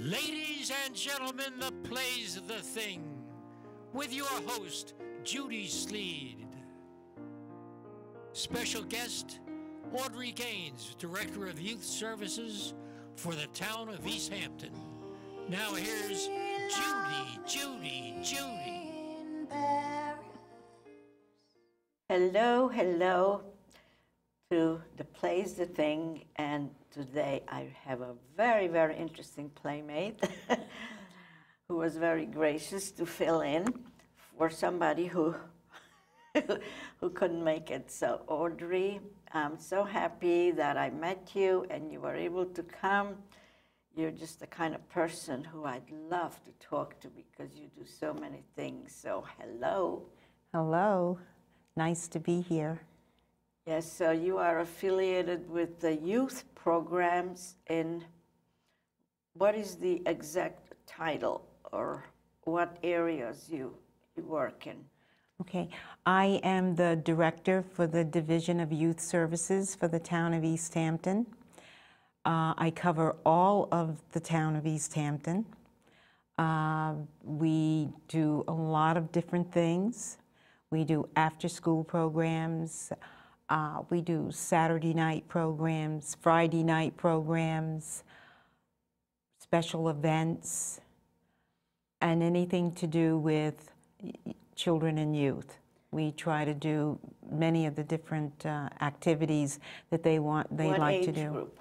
Ladies and gentlemen, the play's The Thing, with your host, Judy Sleed. Special guest, Audrey Gaines, Director of Youth Services for the town of East-Hampton. Now here's Judy. Hello to the play's The Thing, and today I have a very, very interesting playmate who was very gracious to fill in for somebody who couldn't make it. So Audrey, I'm so happy that I met you and you were able to come. You're just the kind of person who I'd love to talk to because you do so many things. So hello. Hello. Nice to be here. Yes, so you are affiliated with the youth programs in, what is the exact title or what areas you work in? Okay, I am the director for the Division of Youth Services for the town of East-Hampton. I cover all of the town of East-Hampton. We do a lot of different things. We do after-school programs. We do Saturday night programs, Friday night programs, special events, and anything to do with children and youth. We try to do many of the different activities that they like to do. What age group?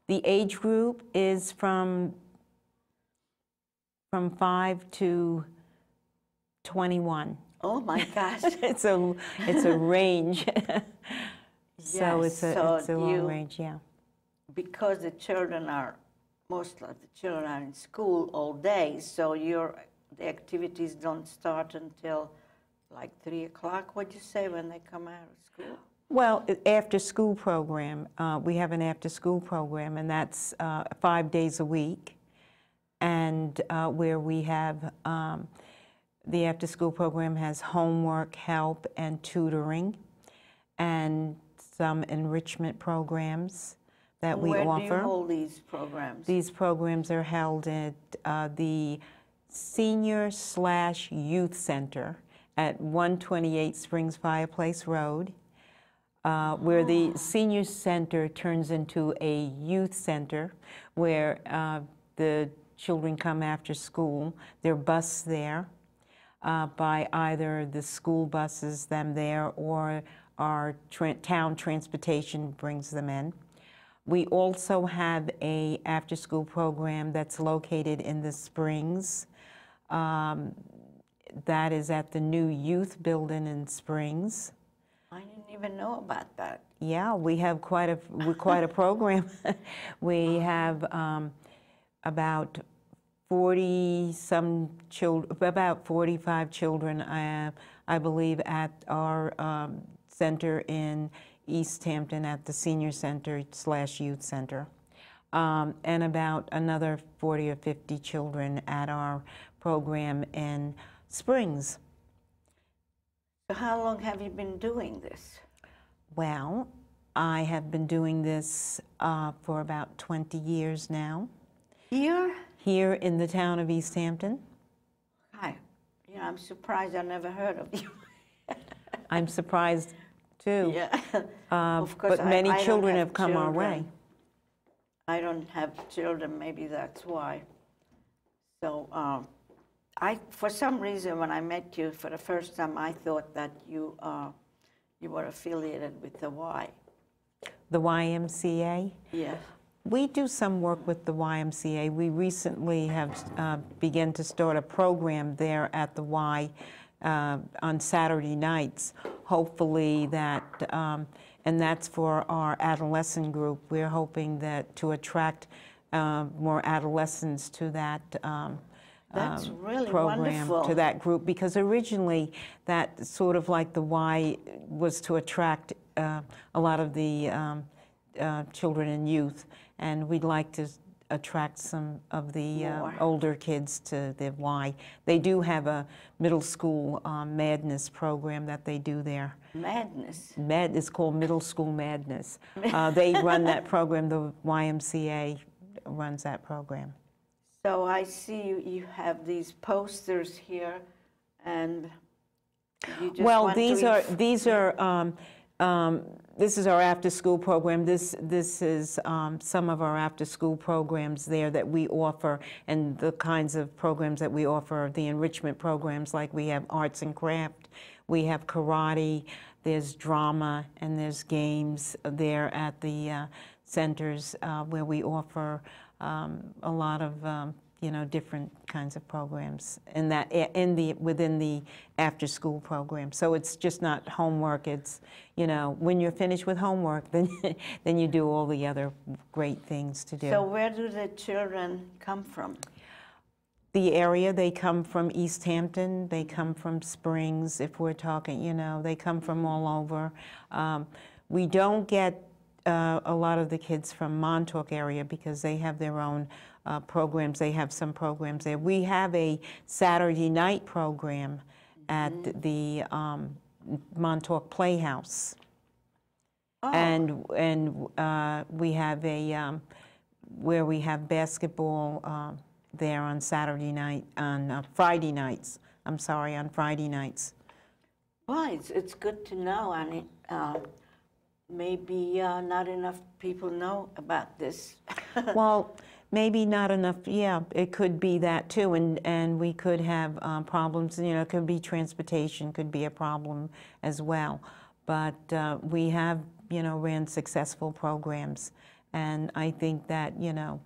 The age group is from 5 to 21. Oh my gosh. It's a range. So yes, it's a long range, yeah. Because most of the children are in school all day, so the activities don't start until like 3 o'clock, what'd you say, when they come out of school? Well, after school program, we have an after school program, and that's 5 days a week, and where we have the after school program has homework, help, and tutoring, and some enrichment programs that we offer. Where do you hold these programs? These programs are held at the Senior/Youth Center at 128 Springs Fireplace Road, where the Senior Center turns into a youth center where the children come after school. They're bused there by either the school buses them there or our town transportation brings them in. We also have a after-school program that's located in the Springs. That is at the new youth building in Springs. I didn't even know about that. Yeah, we have quite a program. We have about 40-some children, about 45 children, I believe, at our center in East-Hampton at the Senior Center/Youth Center, and about another 40 or 50 children at our program in Springs. So how long have you been doing this? Well, I have been doing this for about 20 years now. Here? Here in the town of East-Hampton. Hi. I'm surprised I never heard of you. I'm surprised too. Yeah. Of course, but many I children don't have come our way. I don't have children, maybe that's why. So for some reason, when I met you for the first time, I thought that you were affiliated with the Y. The YMCA? Yes. We do some work with the YMCA. We recently have begun to start a program there at the Y on Saturday nights. Hopefully that, and that's for our adolescent group. We're hoping that to attract more adolescents to that That's really program, wonderful. to that group, because originally that sort of like the Y was to attract a lot of the children and youth, and we'd like to attract some of the older kids to the Y. They do have a middle school madness program that they do there. Madness? It's called Middle School Madness. They run that program, the YMCA runs that program. So I see you have these posters here, and you just Well, want these to are this is our after-school program. This is some of our after-school programs there that we offer, and the kinds of programs that we offer. The enrichment programs, like we have arts and craft, we have karate, there's drama, and there's games there at the centers where we offer a lot of you know, different kinds of programs within the after-school program. So it's just not homework. It's, you know, when you're finished with homework, then you do all the other great things to do. So where do the children come from? The area, they come from East-Hampton, they come from Springs, if we're talking, you know, they come from all over. We don't get a lot of the kids from Montauk area because they have their own programs. They have some programs there. We have a Saturday night program at the Montauk Playhouse. Oh. And we have a, where we have basketball there on Saturday night, on Friday nights. I'm sorry, on Friday nights. Well, it's good to know. I mean, maybe not enough people know about this. Well, maybe not enough. Yeah, it could be that too, and we could have problems. You know, it could be transportation, could be a problem as well. But we have, you know, ran successful programs, and I think that, you know,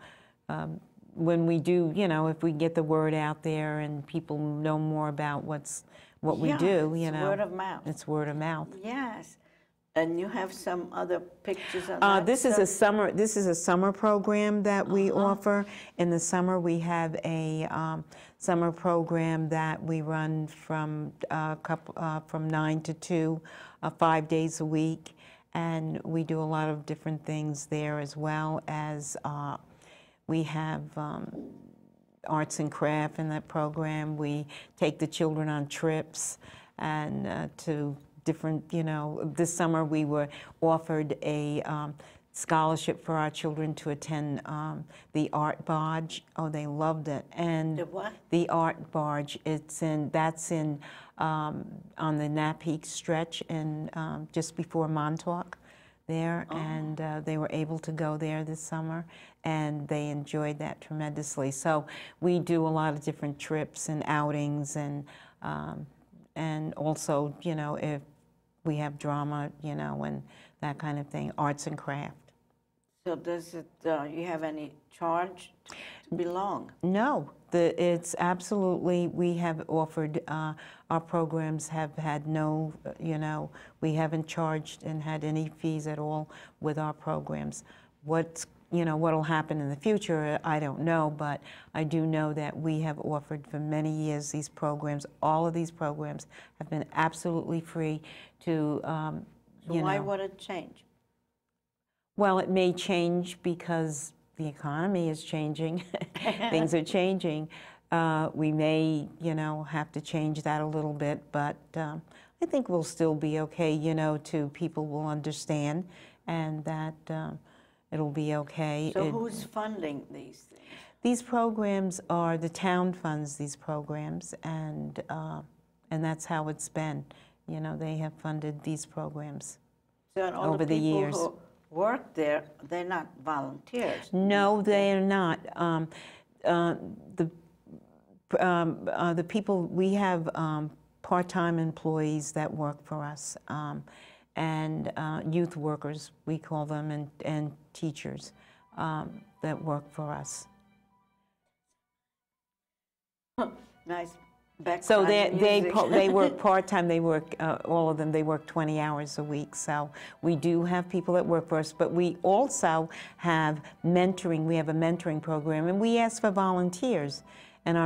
when we do, you know, if we get the word out there and people know more about what we do, you know, it's word of mouth. It's word of mouth. Yes. And you have some other pictures on that This is stuff? This is a summer program that we offer. In the summer, we have a summer program that we run from from 9 to 2, 5 days a week, and we do a lot of different things there, as well as we have arts and craft in that program. We take the children on trips and to different, you know, this summer we were offered a scholarship for our children to attend the Art Barge. Oh, they loved it. And The what? The Art Barge. That's on the Napeek stretch and just before Montauk there. Oh. And they were able to go there this summer, and they enjoyed that tremendously. So we do a lot of different trips and outings, and also, you know, if we have drama, you know, and that kind of thing, arts and craft. So does it, you have any charge to belong? No, it's absolutely, we have offered, our programs have had no, you know, we haven't charged and had any fees at all with our programs. You know, what'll happen in the future, I don't know, but I do know that we have offered for many years these programs. All of these programs have been absolutely free to, So why would it change? Well, it may change because the economy is changing. Things are changing. We may, you know, have to change that a little bit, but I think we'll still be okay, you know, people will understand, and that it'll be okay. So who's funding these things? These programs are, the town funds these programs, and that's how it's been. You know, they have funded these programs over the years. Who work there, they're not volunteers. No, they are not. The people, we have part-time employees that work for us, and youth workers, we call them, and teachers that work for us. Nice. So they work part-time. They work, all of them, they work 20 hours a week. So we do have people that work for us, but we also have mentoring. We have a mentoring program, and we ask for volunteers. And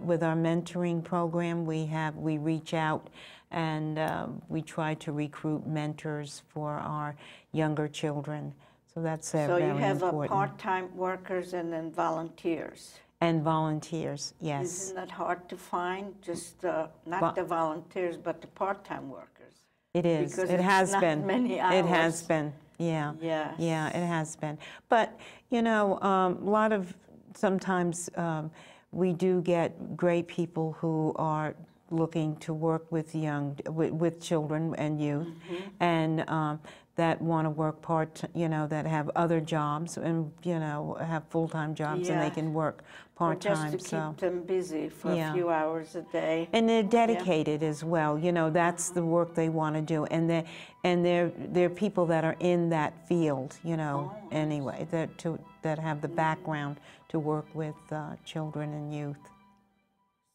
with our mentoring program, we reach out and we try to recruit mentors for our younger children. So that's very important. So you have part-time workers and then volunteers. And volunteers, yes. Isn't that hard to find? Just not the volunteers, but the part-time workers. It is. Because it has been. Many hours. It has been. Yeah. Yeah. Yeah, it has been. But you know, a lot of sometimes we do get great people who are looking to work with with children and youth, and that want to work that have other jobs and have full-time jobs, and they can work part-time. Just to keep them busy for a few hours a day. And they're dedicated as well. That's the work they want to do, and they're people that are in that field. Anyway, that have the background to work with children and youth.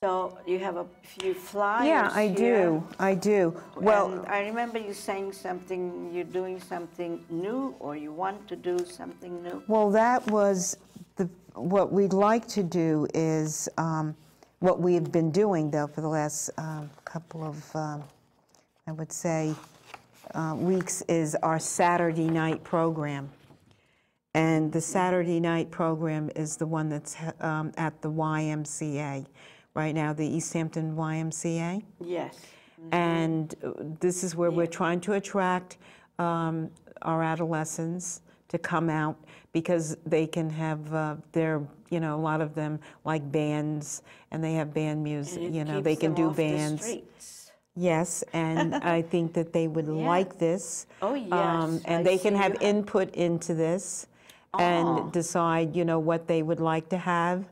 So you have a few flyers. Yeah, I do. Well, and I remember you saying something. You're doing something new, or you want to do something new. Well, that was what we'd like to do is what we've been doing though for the last couple of, I would say, weeks is our Saturday night program. And the Saturday night program is the one that's at the YMCA. Right now, the East-Hampton YMCA. Yes. And this is where we're trying to attract our adolescents to come out, because they can have a lot of them like bands, and they have band music, they can do bands. The streets. Yes, and I think that they would like this. Oh, yes. And they can have input into this and decide, what they would like to have.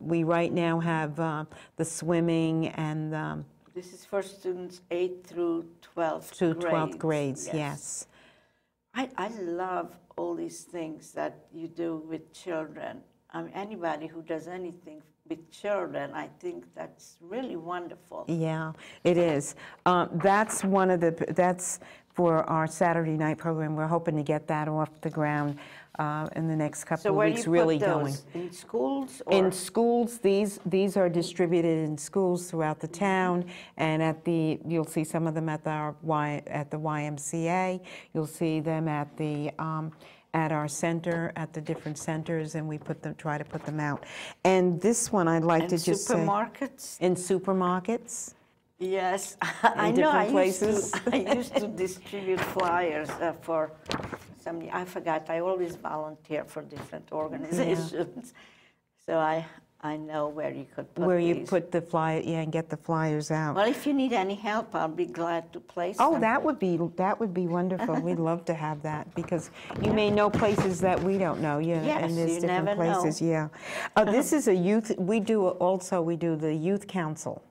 We right now have the swimming and this is for students 8th through 12th to grades. 12th grades, yes. I love all these things that you do with children. Anybody who does anything with children, I think that's really wonderful. Yeah, it is. That's for our Saturday night program. We're hoping to get that off the ground in the next couple of weeks. So where do really you put those? going In schools? Or? In schools. These are distributed in schools throughout the town, and you'll see some of them at the YMCA. You'll see them at our center, at the different centers, and we try to put them out. And this one, I'd like to just say. Supermarkets? In supermarkets. Yes, I know. I used to distribute flyers for somebody. I forgot. I always volunteer for different organizations, so I know where you could put where these. you put the flyer, and get the flyers out. Well, if you need any help, I'll be glad to place them. Oh, that would be wonderful. We'd love to have that, because you may know places that we don't know. Yes, and there's you different never places. know. Yeah. This is a youth. We do the youth council.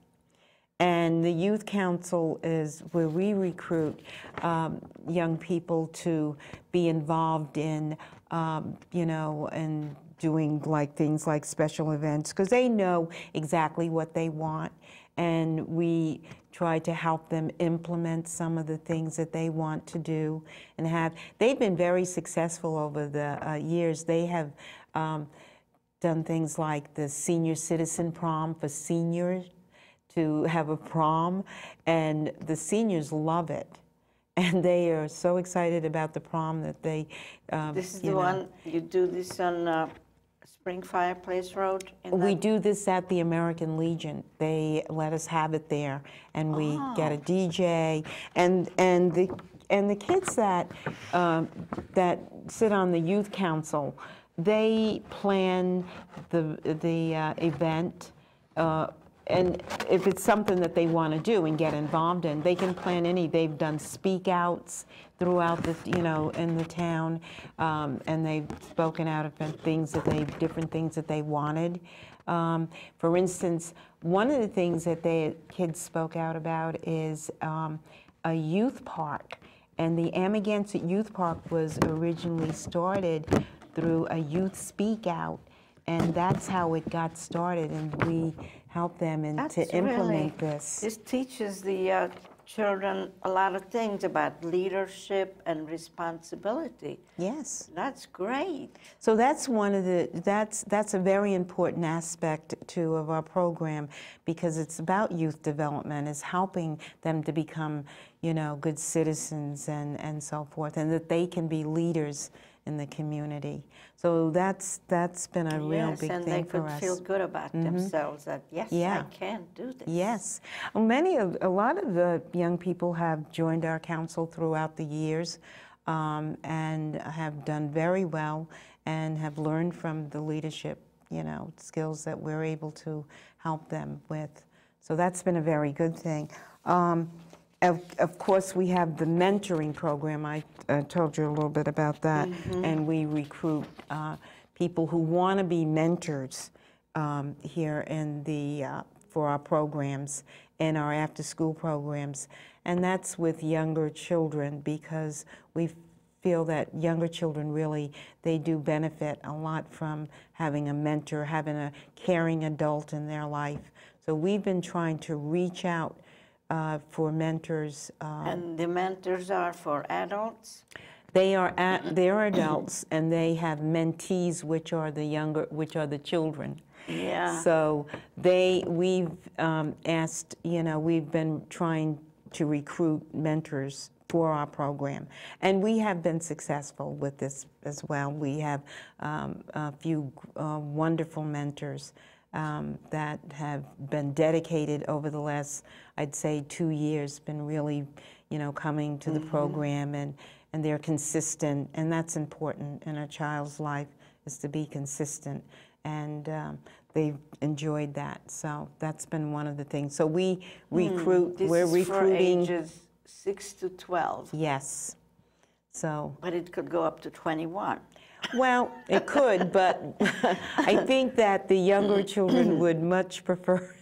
And the youth council is where we recruit young people to be involved in, and doing things like special events, because they know exactly what they want, and we try to help them implement some of the things that they want to do and have. They've been very successful over the years. They have done things like the senior citizen prom for seniors, to have a prom, and the seniors love it. And they are so excited about the prom that they, This is the one, you do this on Spring Fireplace Road? We do this at the American Legion. They let us have it there, and we get a DJ, and the kids that sit on the youth council, they plan the event. And if it's something that they want to do and get involved in, they can plan they've done speak outs throughout the, in the town, and they've spoken out about different things that they wanted. For instance, one of the things that kids spoke out about is a youth park. And the Amagansett Youth Park was originally started through a youth speak out. And that's how it got started, and we help them to implement this. This teaches the children a lot of things about leadership and responsibility. Yes. That's great. So that's that's a very important aspect too of our program, because it's about youth development, is helping them to become, good citizens and so forth, and that they can be leaders in the community. So that's been a real big thing for us. Yes, and they could feel good about themselves, that yes, I can do this. Yes. A lot of the young people have joined our council throughout the years, and have done very well, and have learned from the leadership, you know, skills that we're able to help them with. So that's been a very good thing. Of course, we have the mentoring program. I told you a little bit about that. And we recruit people who want to be mentors here in the, for our programs and our after-school programs. And that's with younger children, because we feel that younger children really, they do benefit a lot from having a mentor, having a caring adult in their life. So we've been trying to reach out for mentors. And the mentors are for adults? They're adults, and they have mentees, which are the children. Yeah. So we've asked, you know, we've been trying to recruit mentors for our program, and we have been successful with this as well. We have a few wonderful mentors that have been dedicated over the last, I'd say, 2 years, been really, you know, coming to the program, and they're consistent, and that's important in a child's life, is to be consistent, and they've enjoyed that. So that's been one of the things. So we recruit, we're recruiting. For ages 6 to 12. Yes. So. But it could go up to 21. Well, it could, but I think that the younger children would much prefer,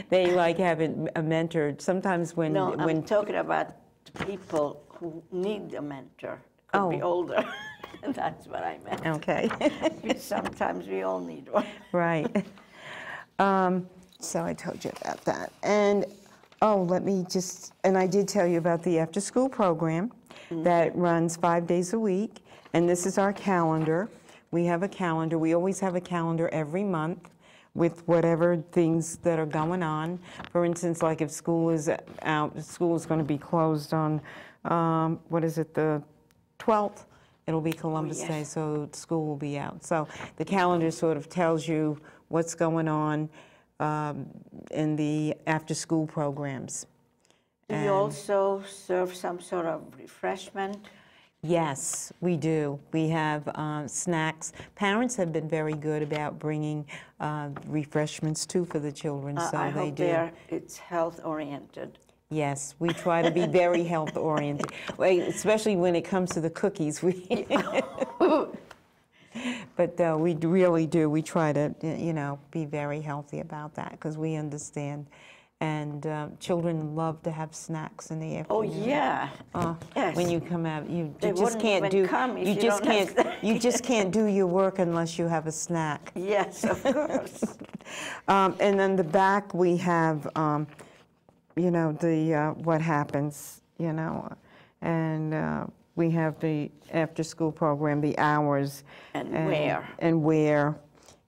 they like having a mentor. Sometimes when... No, I'm talking about people who need a mentor. Could be older. That's what I meant. Okay. Sometimes we all need one. Right. So I told you about that. And, let me just, and I did tell you about the after-school program that runs 5 days a week. And this is our calendar. We have a calendar. We always have a calendar every month with whatever things that are going on. For instance, like if school is out, school is going to be closed on, what is it, the 12th? It'll be Columbus Day, so school will be out. So the calendar sort of tells you what's going on in the after-school programs. Do you also serve some sort of refreshment? Yes, we do. We have snacks. Parents have been very good about bringing refreshments too for the children, so I they hope do. It's health-oriented. Yes, we try to be very health-oriented, especially when it comes to the cookies. But we really do. We try to, you know, be very healthy about that, because we understand. And children love to have snacks in the afternoon. Oh yeah. Yes. When you come out, you They just can't do. you just can't. You just can't do your work unless you have a snack. Yes, of course. And then the back we have, you know, the what happens, you know, and we have the after-school program, the hours, and where,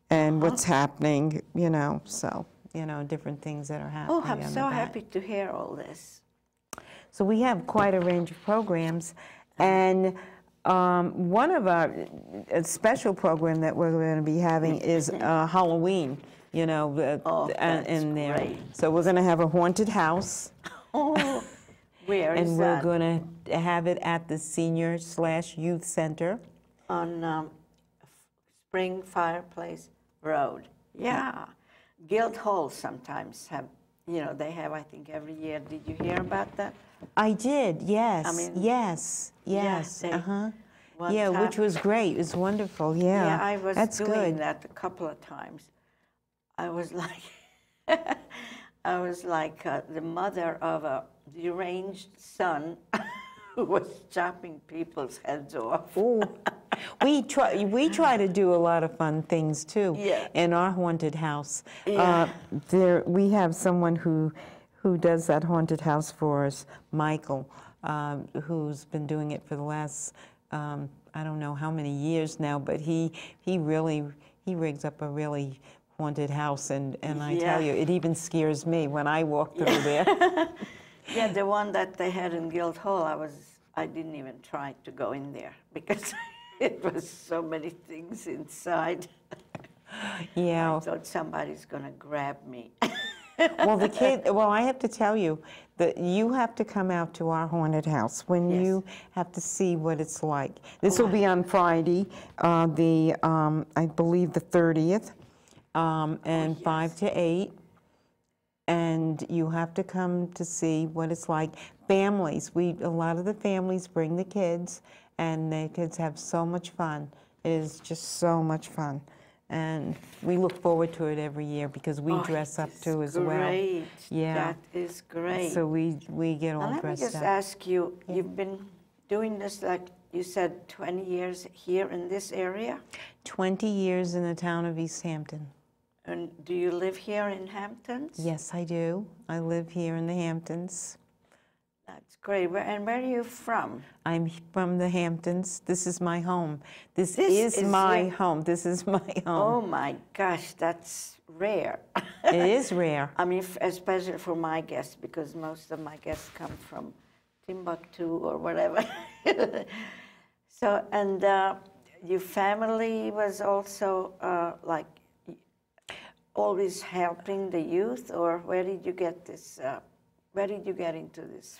and what's happening, you know, so. You know, different things that are happening. Oh, I'm so happy to hear all this. So we have quite a range of programs, and one of our special program that we're going to be having is Halloween. You know, in there. Great. So we're going to have a haunted house. Oh, where is and that? we're going to have it at the Senior/Youth Center on Spring Fireplace Road. Yeah. Guildhall sometimes have, you know, they have, I think, every year. Did you hear about that? I did, yes. I mean, yes. Yeah, time, which was great. It was wonderful, yeah. Yeah, I was That's doing good. that a couple of times. I was like, the mother of a deranged son who was chopping people's heads off. Ooh. We try to do a lot of fun things too. Yeah. In our haunted house. Yeah. We have someone who does that haunted house for us, Michael, who's been doing it for the last I don't know how many years now, but he rigs up a really haunted house, and I tell you, it even scares me when I walk through there. Yeah, the one that they had in Guildhall, I didn't even try to go in there because it was so many things inside. Yeah. I thought somebody's gonna grab me. Well, the kid, well, I have to tell you that you have to come out to our haunted house when Yes. you have to see what it's like. This will be on Friday, I believe the 30th, and 5 to 8. And you have to come to see what it's like. Families, a lot of the families bring the kids, and the kids have so much fun. It is just so much fun. And we look forward to it every year because we dress up too as well. Great. Yeah. That is great. So we get all Now, let me dressed just up. ask you, you've been doing this, like you said, 20 years here in this area? 20 years in the town of East-Hampton. And do you live here in Hamptons? Yes, I do. I live here in the Hamptons. That's great. And where are you from? I'm from the Hamptons. This is my home. This is my home. This is my Oh home. my gosh, that's rare. It is rare. I mean, especially for my guests, because most of my guests come from Timbuktu or whatever. So, and your family was also like always helping the youth, or where did you get this? Where did you get into this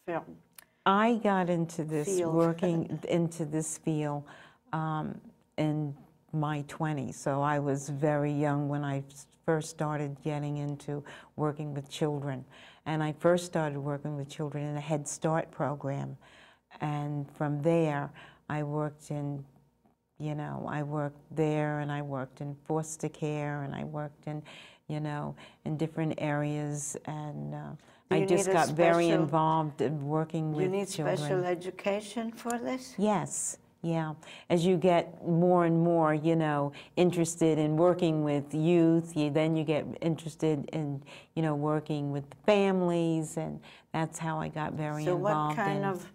film? I got into this Field. working into this field in my 20s. So I was very young when I first started getting into working with children. And I first started working with children in a Head Start program. And from there, I worked in, I worked there, and I worked in foster care, and I worked in, in different areas. And I just got very involved in working with children. You need special education for this? Yes, yeah. As you get more and more, interested in working with youth, then you get interested in, working with families, and that's how I got very involved. So what kind of,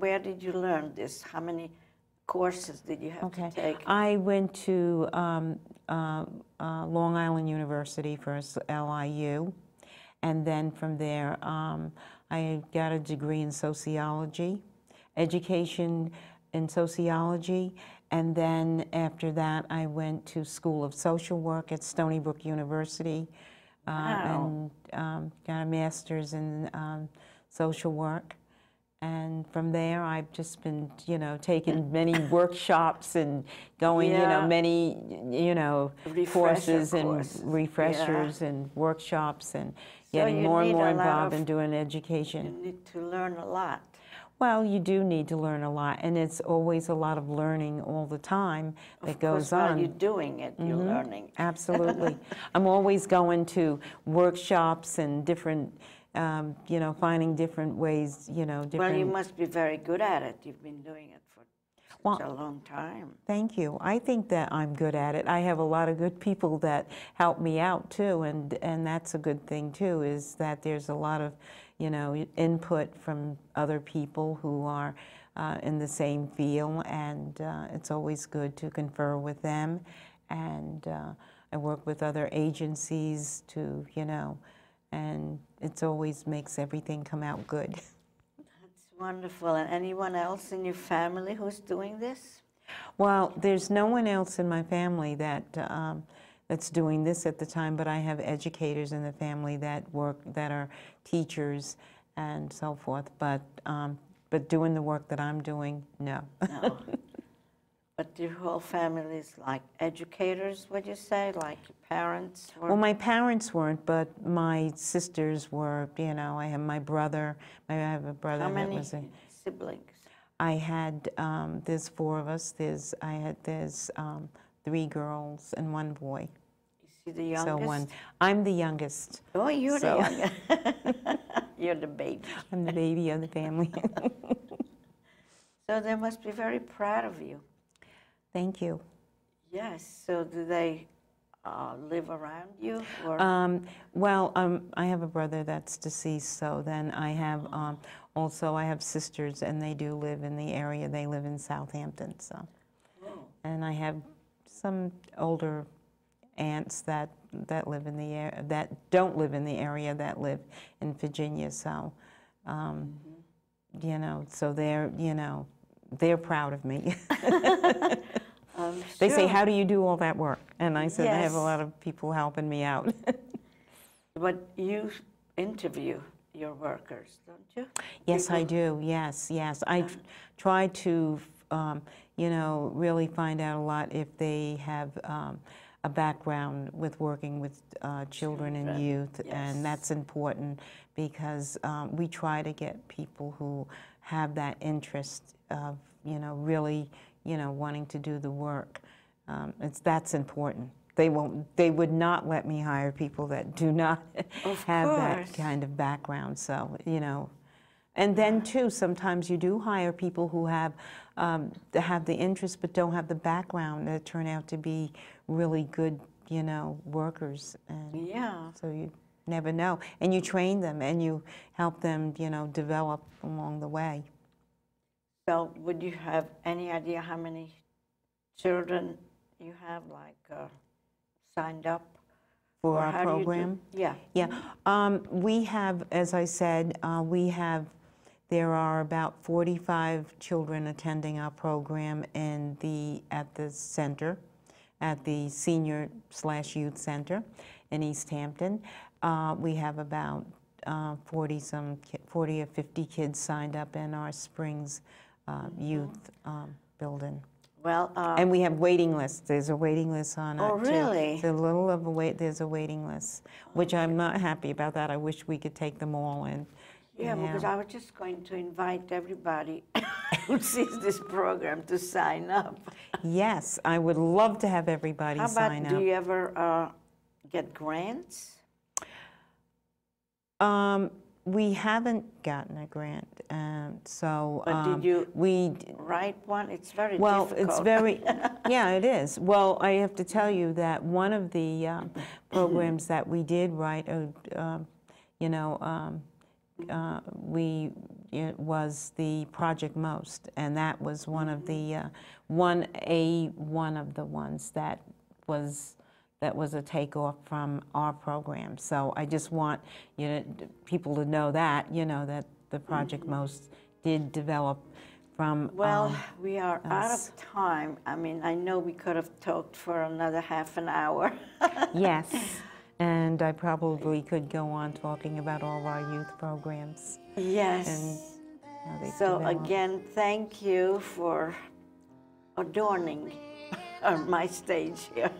where did you learn this? How many courses did you have to take? I went to Long Island University first, LIU, and then from there I got a degree in sociology, education in sociology, and then after that I went to School of Social Work at Stony Brook University. Wow. And got a master's in social work. And from there, I've just been, taking many workshops and going, many, courses and refreshers and workshops, and getting more and more involved in doing education. You need to learn a lot. Well, you do need to learn a lot, and it's always a lot of learning all the time that goes on. While you're doing it, you're learning. Absolutely. I'm always going to workshops and different, finding different ways, different... Well, you must be very good at it. You've been doing it for such a long time. Thank you. I think that I'm good at it. I have a lot of good people that help me out, too, and that's a good thing, too, is that there's a lot of, input from other people who are in the same field, and it's always good to confer with them. And I work with other agencies to, and it always makes everything come out good. That's wonderful. And anyone else in your family who's doing this? Well, there's no one else in my family that that's doing this at the time, but I have educators in the family that are teachers and so forth. But doing the work that I'm doing, no. No. But your whole family is like educators, would you say? Like your parents were? Well, my parents weren't, but my sisters were. I have my brother. I have a brother. How many that was siblings? I had. There's 4 of us. There's 3 girls and 1 boy. Is he the youngest? So I'm the youngest. Oh, you're the youngest. You're the baby. I'm the baby of the family. So they must be very proud of you. Thank you. Yes. So do they live around you? Or? I have a brother that's deceased. So then I have also I have sisters, and they do live in the area. They live in Southampton. So, and I have some older aunts that live in the area, that don't live in the area, that live in Virginia. So, so they're proud of me. They say, Sure. how do you do all that work? And I said, I have a Yes. lot of people helping me out. But you interview your workers, don't you? Yes, I People- do. Yes, yes. I try to, you know, really find out a lot if they have a background with working with children and youth, yes. and that's important because we try to get people who have that interest of, you know, really, you know, wanting to do the work. That's important. They would not let me hire people that do not have that course. kind of background. So, you know, and then too, sometimes you do hire people who have the interest but don't have the background that turn out to be really good, you know, workers. And Yeah. so you never know. And you train them and you help them, you know, develop along the way. So would you have any idea how many children you have, like, signed up? For Or our how do you do- program? Yeah. Yeah, we have, as I said, there are about 45 children attending our program at the center, at the senior/youth center in East-Hampton. We have about 40 or 50 kids signed up in our Springs youth building. Well, And we have waiting lists. There's a waiting list on it, Oh, too. really? It's a little of a wait. There's a waiting list, which I'm not happy about that. I wish we could take them all in. yeah, because I was just going to invite everybody who sees this program to sign up. Yes, I would love to have everybody How about, sign do up. you ever get grants? We haven't gotten a grant, so But did you we write one? It's very Well, difficult. it's very, yeah, it is. Well, I have to tell you that one of the programs that we did write, you know, it was the Project Most, and that was one of the one of the ones that was a takeoff from our program. So I just want people to know that, you know, that the Project Most did develop from. Well, we are out us. of time. I mean, I know we could have talked for another half an hour. Yes, and I probably could go on talking about all of our youth programs Yes. and how they So develop. again, thank you for adorning my stage here.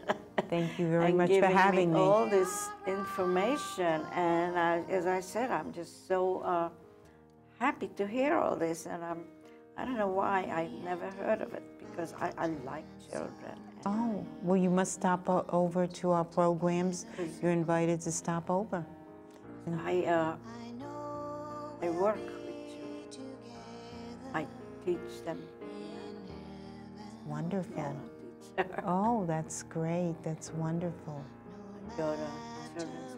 Thank you very and much for giving having me. all this information. And as I said, I'm just so happy to hear all this. And I don't know why I never heard of it, because I like children. Oh, well, you must stop over to our programs. You're invited to stop over. I work with children. I teach them. Wonderful. Piano teacher. Oh, that's great. That's wonderful. Go to children's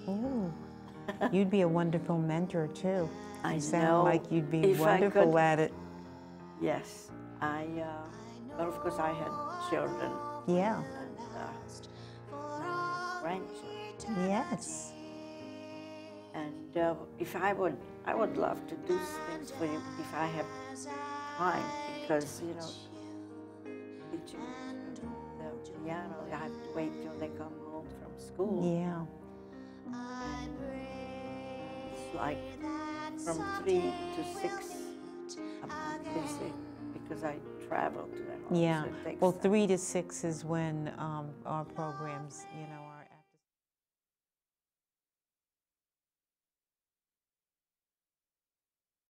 homes. Oh, you'd be a wonderful mentor, too. I You sound know. like you'd be If I wonderful could- at it. Yes, well, of course, I had children Yeah, and grandchildren. yes. And if I would love to do things for you if I have time, because, you know, teaching the piano, I have to wait till they come home from school. Yeah. And it's like from 3 to 6, I'm busy because I travel to their homes. Yeah. So it takes Well, time. 3 to 6 is when our programs, you know,